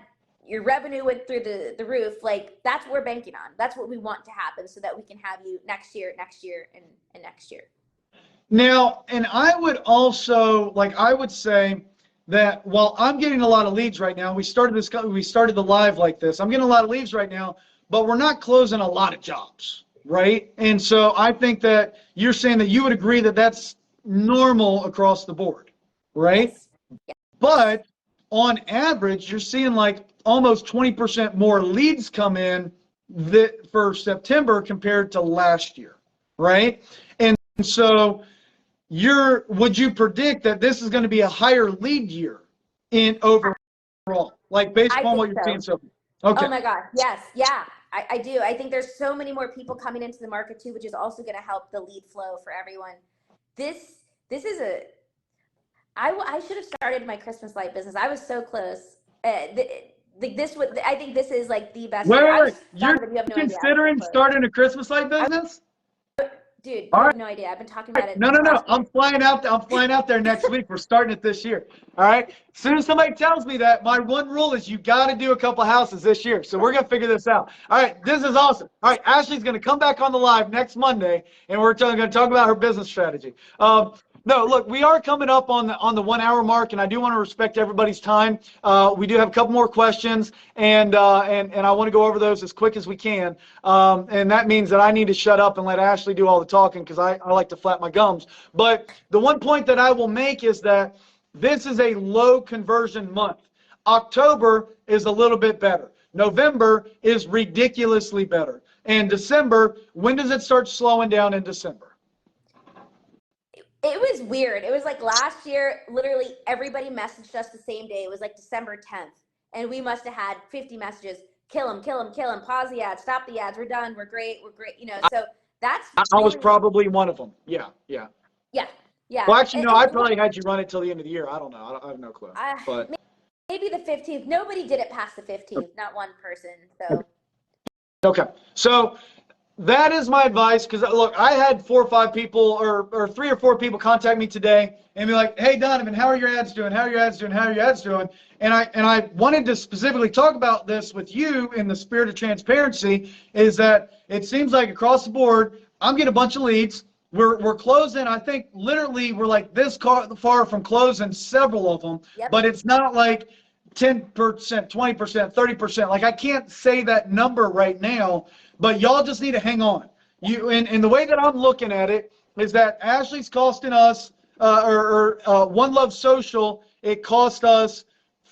your revenue went through the roof. Like, that's what we're banking on. That's what we want to happen, so that we can have you next year, and next year. Now, and I would also, I would say that while I'm getting a lot of leads right now, we started the live like this. I'm getting a lot of leads right now, but we're not closing a lot of jobs, right? And so I think that you're saying that you would agree that that's normal across the board, right? Yes. But on average, you're seeing like almost 20% more leads come in for September compared to last year, right? And so would you predict that this is going to be a higher lead year in overall, like based I upon what think you're so. seeing so far? Okay. Oh my God. Yes. Yeah. I do. I think there's so many more people coming into the market too, which is also going to help the lead flow for everyone. This is I should have started my Christmas light business. I was so close. I think this is like the best Wait, year. wait, wait. You're Donovan, you have no idea. I was so considering close. starting a Christmas light business? Dude, All you right. have no idea. I've been talking about it No, since no, no. last I'm year. flying out. I'm flying out there next week. We're starting it this year. All right. As soon as somebody tells me that, my one rule is you got to do a couple houses this year. So we're gonna figure this out. All right. This is awesome. All right. Ashley's gonna come back on the live next Monday, and we're gonna talk about her business strategy. No, look, we are coming up on the 1 hour mark, and I do want to respect everybody's time. We do have a couple more questions, and I want to go over those as quick as we can. And that means that I need to shut up and let Ashley do all the talking because I like to flap my gums. But the one point that I will make is that this is a low conversion month. October is a little bit better. November is ridiculously better. And December, when does it start slowing down in December? It was weird. It was like last year, literally everybody messaged us the same day. It was like December 10th. And we must have had 50 messages. Kill him, kill him, kill him. Pause the ads, stop the ads. We're done. We're great. We're great. You know, so that's I was probably one of them. Yeah, yeah. Yeah, yeah. Well, actually, no, I probably had you run it till the end of the year. I don't know. I have no clue. But maybe the 15th. Nobody did it past the 15th. Not one person. So. Okay. So that is my advice because, look, I had 4 or 5 people or 3 or 4 people contact me today and be like, hey, Donovan, how are your ads doing? How are your ads doing? How are your ads doing? And I wanted to specifically talk about this with you in the spirit of transparency is that it seems like across the board, I'm getting a bunch of leads. We're closing. I think literally we're like this far from closing several of them, Yep. but it's not like 10%, 20%, 30%. Like I can't say that number right now, but y'all just need to hang on. And the way that I'm looking at it is that Ashley's costing us, One Love Social, it cost us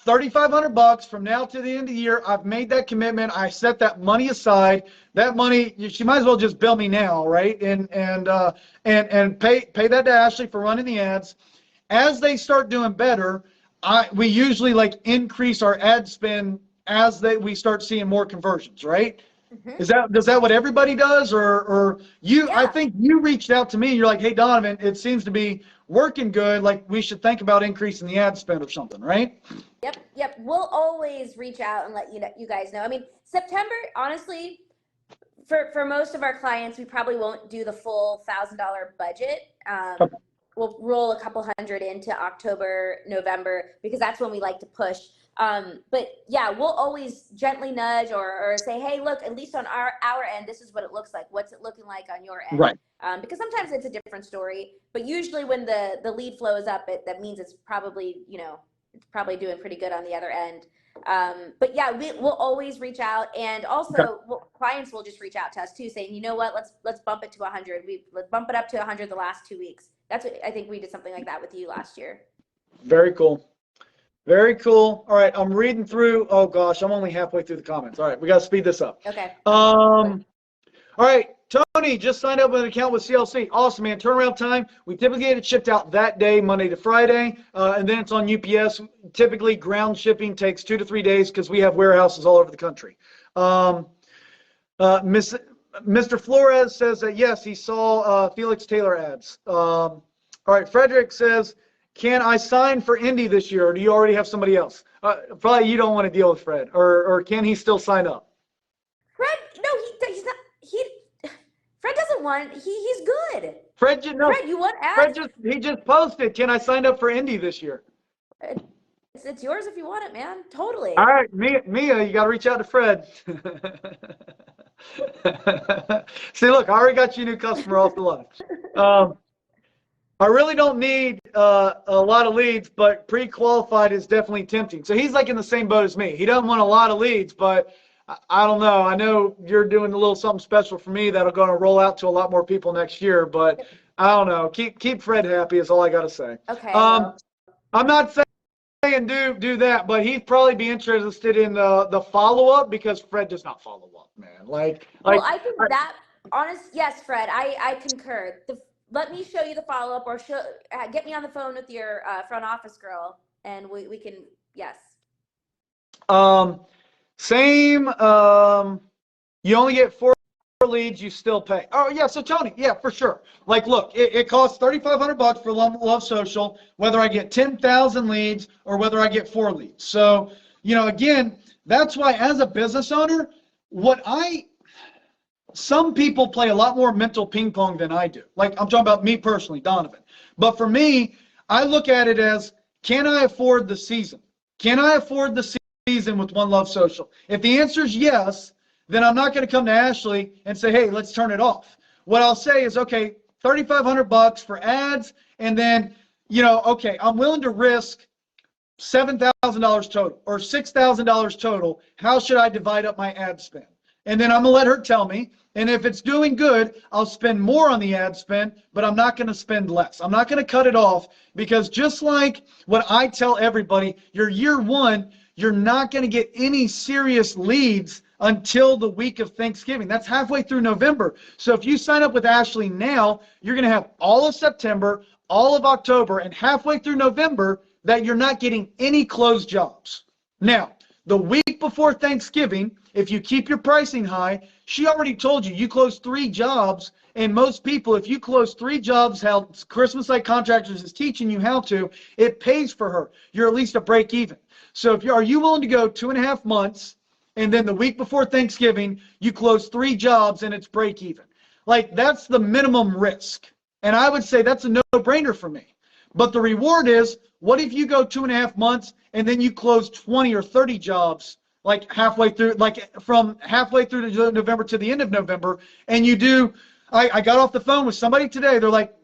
$3,500 from now to the end of the year. I've made that commitment. I set that money aside. That money, she might as well just bill me now, right? And pay that to Ashley for running the ads. As they start doing better, we usually like increase our ad spend as we start seeing more conversions, right? Mm-hmm. Does that what everybody does, or you? Yeah. I think you reached out to me. You're like, hey Donovan, it seems to be working good. Like we should think about increasing the ad spend or something, right? Yep. We'll always reach out and let you guys know. I mean, September, honestly, for most of our clients, we probably won't do the full $1,000 budget. Okay. We'll roll a couple hundred into October, November, because that's when we like to push. But yeah, we'll always gently nudge or say, hey, look, at least on our end, this is what it looks like. What's it looking like on your end? Right. Because sometimes it's a different story, but usually when the lead flow is up, that means it's probably, it's probably doing pretty good on the other end. But yeah, we'll always reach out, and also clients will just reach out to us too, saying, you know what, let's bump it to 100. Let's bump it up to 100 the last 2 weeks. That's what I think we did something like that with you last year. Very cool. Very cool. All right, I'm reading through. Oh gosh, I'm only halfway through the comments. All right, we got to speed this up. Okay. All right, Tony just signed up with an account with CLC. Awesome, man. Turnaround time. We typically get it shipped out that day, Monday to Friday, and then it's on UPS. Typically, ground shipping takes 2 to 3 days because we have warehouses all over the country. Mr. Flores says that, yes, he saw Felix Taylor ads. All right, Frederick says, can I sign for Indy this year, or do you already have somebody else? Probably you don't want to deal with Fred, or can he still sign up? Fred, no, he's not. Fred doesn't want. He's good. Fred, you want ads? Fred he just posted. Can I sign up for Indy this year? It's yours if you want it, man. Totally. All right, Mia, you got to reach out to Fred. See, look, I already got you a new customer off the line. I really don't need a lot of leads, but pre-qualified is definitely tempting. So he's like in the same boat as me. He doesn't want a lot of leads, but I don't know. I know you're doing a little something special for me that'll going to roll out to a lot more people next year, but I don't know. Keep Fred happy is all I got to say. Okay. I'm not saying do that, but he'd probably be interested in the follow up because Fred does not follow up, man. Well, I think that yes, Fred, I concur. Let me show you the follow up, or get me on the phone with your front office girl, and we can yes. Same. You only get 4 leads, you still pay. Oh yeah, so Tony, yeah, for sure. Like, look, it costs $3,500 for Love Social, whether I get 10,000 leads or whether I get 4 leads. So, again, that's why as a business owner, some people play a lot more mental ping pong than I do. Like, I'm talking about me personally, Donovan. But for me, I look at it as, can I afford the season? Can I afford the season with One Love Social? If the answer is yes, then I'm not going to come to Ashley and say, hey, let's turn it off. What I'll say is, okay, $3,500 for ads, and then, okay, I'm willing to risk $7,000 total or $6,000 total. How should I divide up my ad spend? And then I'm going to let her tell me. And if it's doing good, I'll spend more on the ad spend, but I'm not going to spend less. I'm not going to cut it off, because just like what I tell everybody, your year one, you're not going to get any serious leads until the week of Thanksgiving. That's halfway through November. So if you sign up with Ashley now, you're going to have all of September, all of October, and halfway through November that you're not getting any closed jobs. Now, the week before Thanksgiving, if you keep your pricing high, she already told you, you close 3 jobs, and most people, if you close 3 jobs, how Christmas Light Contractors is teaching you how to, it pays for her. You're at least a break even. So are you willing to go 2.5 months, and then the week before Thanksgiving, you close 3 jobs and it's break even? Like, that's the minimum risk. And I would say that's a no-brainer for me. But the reward is, what if you go 2.5 months and then you close 20 or 30 jobs, like halfway through, like from halfway through November to the end of November, and you do, I got off the phone with somebody today, they're like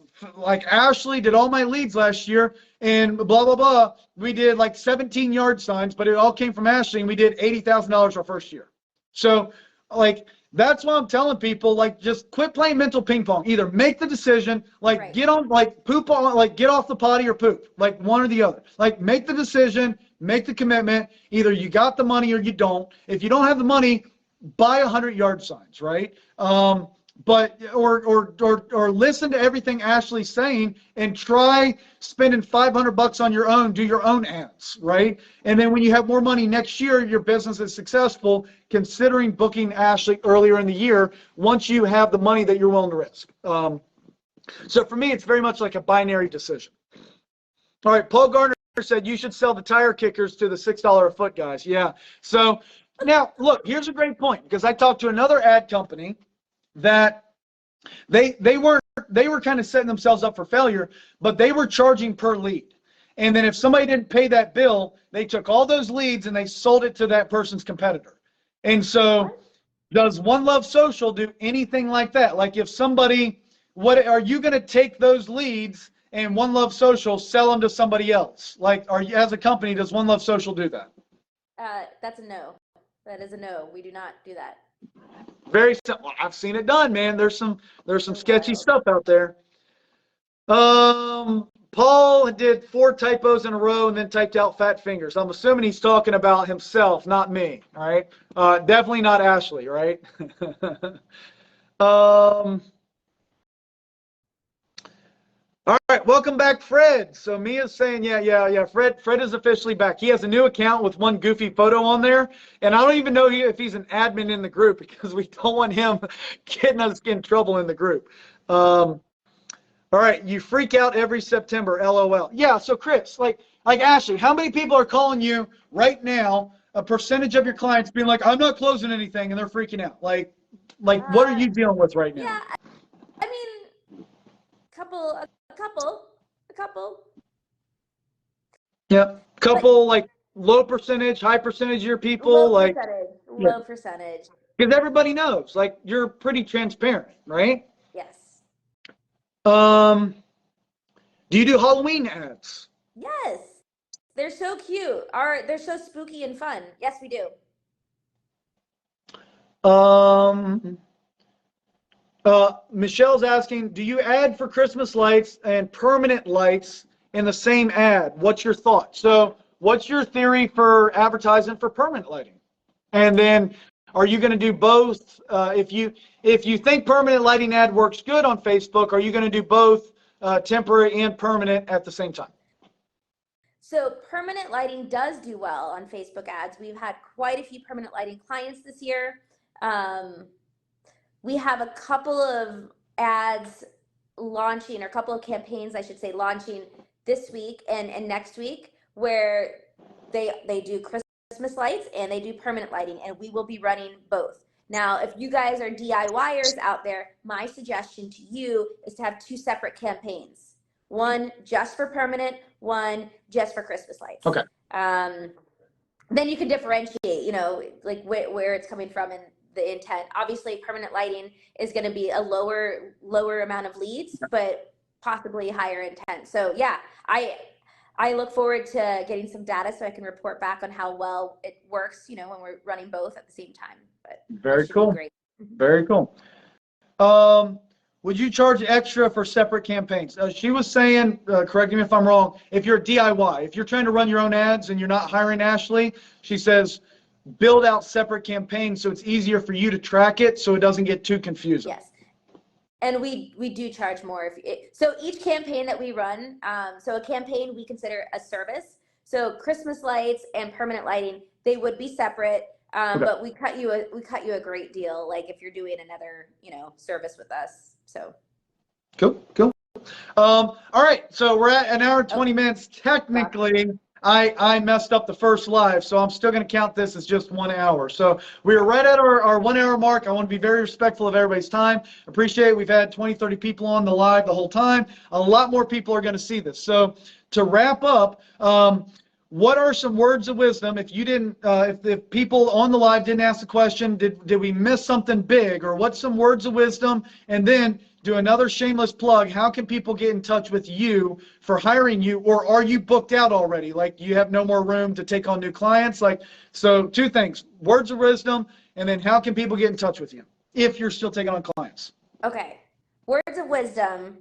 Ashley did all my leads last year, and blah, blah, blah. We did like 17 yard signs, but it all came from Ashley, and we did $80,000 our first year. So, like, that's why I'm telling people, like, just quit playing mental ping pong. Either make the decision, like, right, get on, like, poop on, like, get off the potty or poop, like, one or the other. Like, make the decision, make the commitment. Either you got the money or you don't. If you don't have the money, buy 100 yard signs, right? But or listen to everything Ashley's saying and try spending $500 on your own, do your own ads, right? And then when you have more money next year, your business is successful, considering booking Ashley earlier in the year once you have the money that you're willing to risk. So for me, it's very much like a binary decision. All right, Paul Garner said you should sell the tire kickers to the $6 a foot guys. Yeah. So now look, here's a great point, because I talked to another ad company that they were kind of setting themselves up for failure, but they were charging per lead. And then if somebody didn't pay that bill, they took all those leads and they sold it to that person's competitor. And so does One Love Social do anything like that? Like, if somebody, what are you going to take those leads and One Love Social sell them to somebody else? Like, as a company, does One Love Social do that? That's a no. That is a no. We do not do that. Very simple. I've seen it done, man. There's some sketchy stuff out there. Paul did 4 typos in a row and then typed out fat fingers. I'm assuming he's talking about himself, not me. All right. Definitely not Ashley, right? All right, welcome back, Fred. So Mia's saying, yeah. Fred is officially back. He has a new account with one goofy photo on there, and I don't even know if he's an admin in the group, because we don't want him getting us in trouble in the group. All right, you freak out every September, LOL. Yeah, so Chris, like Ashley, how many people are calling you right now, a percentage of your clients being like, I'm not closing anything, and they're freaking out? Like what are you dealing with right now? Yeah, I mean, a couple. Yeah, couple, like low percentage, high percentage of your people, low percentage. Because everybody knows, like, you're pretty transparent, right? Yes. Do you do Halloween ads? Yes. They're so cute. They're so spooky and fun. Yes, we do. Michelle's asking, do you add for Christmas lights and permanent lights in the same ad? What's your thought? So what's your theory for advertising for permanent lighting? And then are you going to do both? If you think permanent lighting ad works good on Facebook, are you going to do both temporary and permanent at the same time? So permanent lighting does do well on Facebook ads. We've had quite a few permanent lighting clients this year. We have a couple of ads launching, or a couple of campaigns, I should say, launching this week and next week, where they do Christmas lights and they do permanent lighting, and we will be running both. Now, if you guys are DIYers out there, my suggestion to you is to have two separate campaigns. One just for permanent, one just for Christmas lights. Okay. Then you can differentiate, like where it's coming from and the intent. Obviously, permanent lighting is going to be a lower amount of leads, but possibly higher intent. So yeah, I look forward to getting some data so I can report back on how well it works, when we're running both at the same time. But very cool. Great. Very cool. Would you charge extra for separate campaigns? She was saying, correct me if I'm wrong, if you're a DIY, if you're trying to run your own ads and you're not hiring Ashley, she says, build out separate campaigns so it's easier for you to track it so it doesn't get too confusing. Yes. And we do charge more. So each campaign that we run, so a campaign we consider a service. So Christmas lights and permanent lighting, they would be separate. Okay. But we cut you a great deal, like if you're doing another, service with us. So cool. All right, so we're at an hour and 20 minutes. Technically, I messed up the first live, so I'm still going to count this as just 1 hour. So we are right at our 1 hour mark. I want to be very respectful of everybody's time. Appreciate it. We've had 20, 30 people on the live the whole time. A lot more people are going to see this. So to wrap up, what are some words of wisdom? If you didn't, if the people on the live didn't ask the question, did we miss something big, or what's some words of wisdom? And then do another shameless plug. How can people get in touch with you for hiring you, or are you booked out already? Like you have no more room to take on new clients? So two things: words of wisdom, and then how can people get in touch with you if you're still taking on clients? Okay, words of wisdom.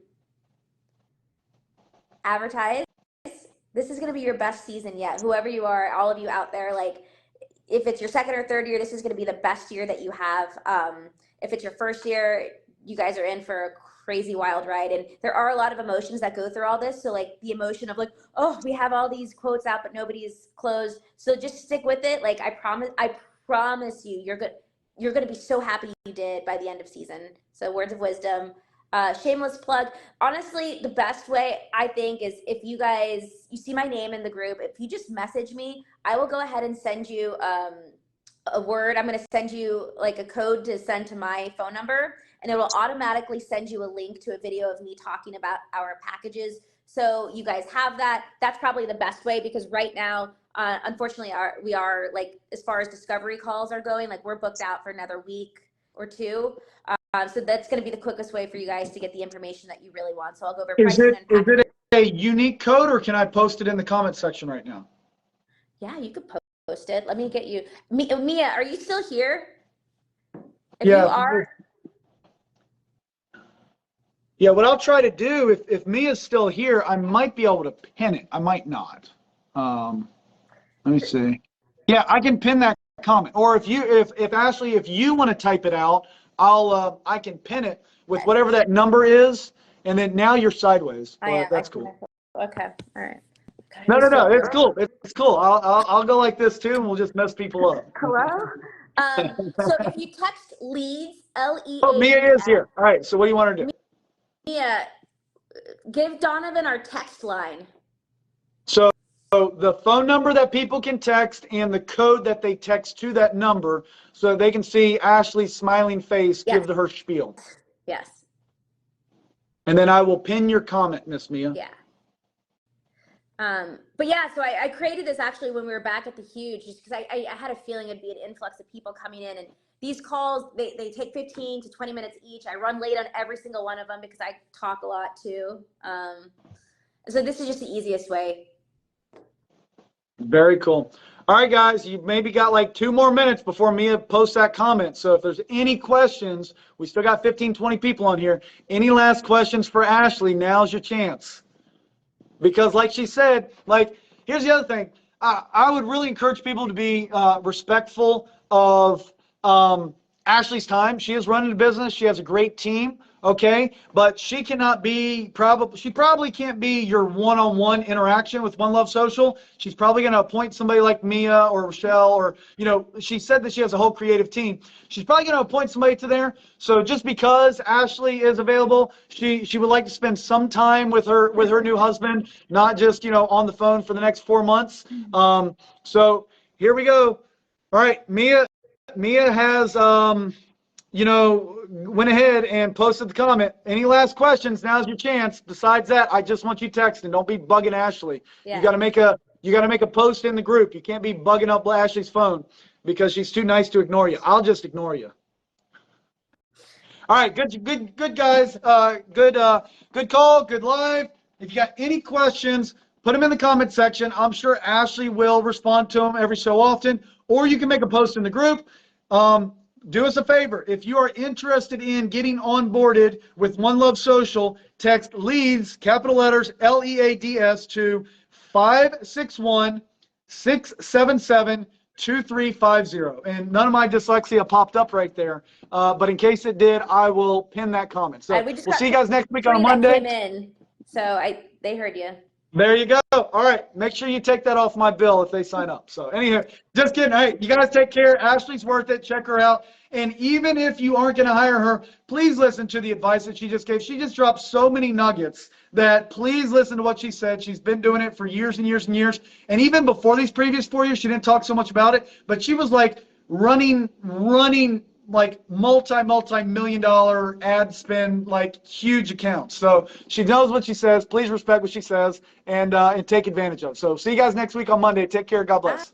Advertise. This is going to be your best season yet. Whoever you are, all of you out there, if it's your second or third year, this is going to be the best year that you have. If it's your first year, you guys are in for a crazy wild ride. And there are a lot of emotions that go through all this. So the emotion of oh, we have all these quotes out, but nobody's closed. So just stick with it. I promise you, you're going to be so happy you did by the end of season. So words of wisdom. Shameless plug. Honestly, the best way I think is if you see my name in the group, if you just message me, I will go ahead and send you a word. I'm going to send you a code to send to my phone number, and it will automatically send you a link to a video of me talking about our packages. So you guys have that. That's probably the best way, because right now, unfortunately, we are as far as discovery calls are going, we're booked out for another week or two. So that's going to be the quickest way for you guys to get the information that you really want. So I'll go over pricing and packages. Is it a unique code, or can I post it in the comment section right now? Yeah, you could post it. Let me get you. Mia, are you still here? If yeah. You are. Yeah, what I'll try to do, if Mia's still here, I might be able to pin it. I might not. Let me see. Yeah, I can pin that comment. Or if Ashley, if you want to type it out, I can pin it with whatever that number is, and then now you're sideways. That's cool. Okay, all right. No, it's cool. It's cool. I'll go like this too, and we'll just mess people up. Hello. So if you text leads, LEADS. Oh, Mia is here. All right. So what do you want to do? Mia, give Donovan our text line. So the phone number that people can text and the code that they text to that number, so they can see Ashley's smiling face. Yes. Give to her spiel. Yes. And then I will pin your comment, Miss Mia. Yeah. But yeah, so I created this actually when we were back at the Huge, just because I had a feeling it'd be an influx of people coming in, and these calls, they take 15 to 20 minutes each. I run late on every single one of them because I talk a lot too. So this is just the easiest way. Very cool. All right, guys, you've maybe got like 2 more minutes before Mia posts that comment. So if there's any questions, we still got 15, 20 people on here. Any last questions for Ashley? Now's your chance. Because like she said, like, here's the other thing. I would really encourage people to be respectful of Ashley's time. She is running a business. She has a great team, okay? But she cannot be, she probably can't be your one-on-one interaction with One Love Social. She's probably going to appoint somebody like Mia or Rochelle, or, you know, she said that she has a whole creative team. She's probably going to appoint somebody to there. So just because Ashley is available, she would like to spend some time with her new husband, not just, you know, on the phone for the next 4 months. So here we go. All right, Mia has, you know, went ahead and posted the comment. Any last questions? Now's your chance. Besides that, I just want you texting. Don't be bugging Ashley. Yeah. You got to make a post in the group. You can't be bugging up Ashley's phone because she's too nice to ignore you. I'll just ignore you. All right, good guys. Good call. Good live. If you got any questions, put them in the comment section. I'm sure Ashley will respond to them every so often, or you can make a post in the group. Do us a favor. If you are interested in getting onboarded with One Love Social, text LEADS, capital letters, LEADS, to 561-677-2350. And none of my dyslexia popped up right there. But in case it did, I will pin that comment. So we'll see you guys next week on a Monday. Came in, so they heard you. There you go. All right. Make sure you take that off my bill if they sign up. So anyhow, just kidding. Hey, you guys take care. Ashley's worth it. Check her out. And even if you aren't going to hire her, please listen to the advice that she just gave. She just dropped so many nuggets that please listen to what she said. She's been doing it for years and years and years. And even before these previous 4 years, she didn't talk so much about it, but she was like running like multi-million-dollar ad spend, like huge accounts. So she knows what she says. Please respect what she says and take advantage of it. So see you guys next week on Monday. Take care. God bless.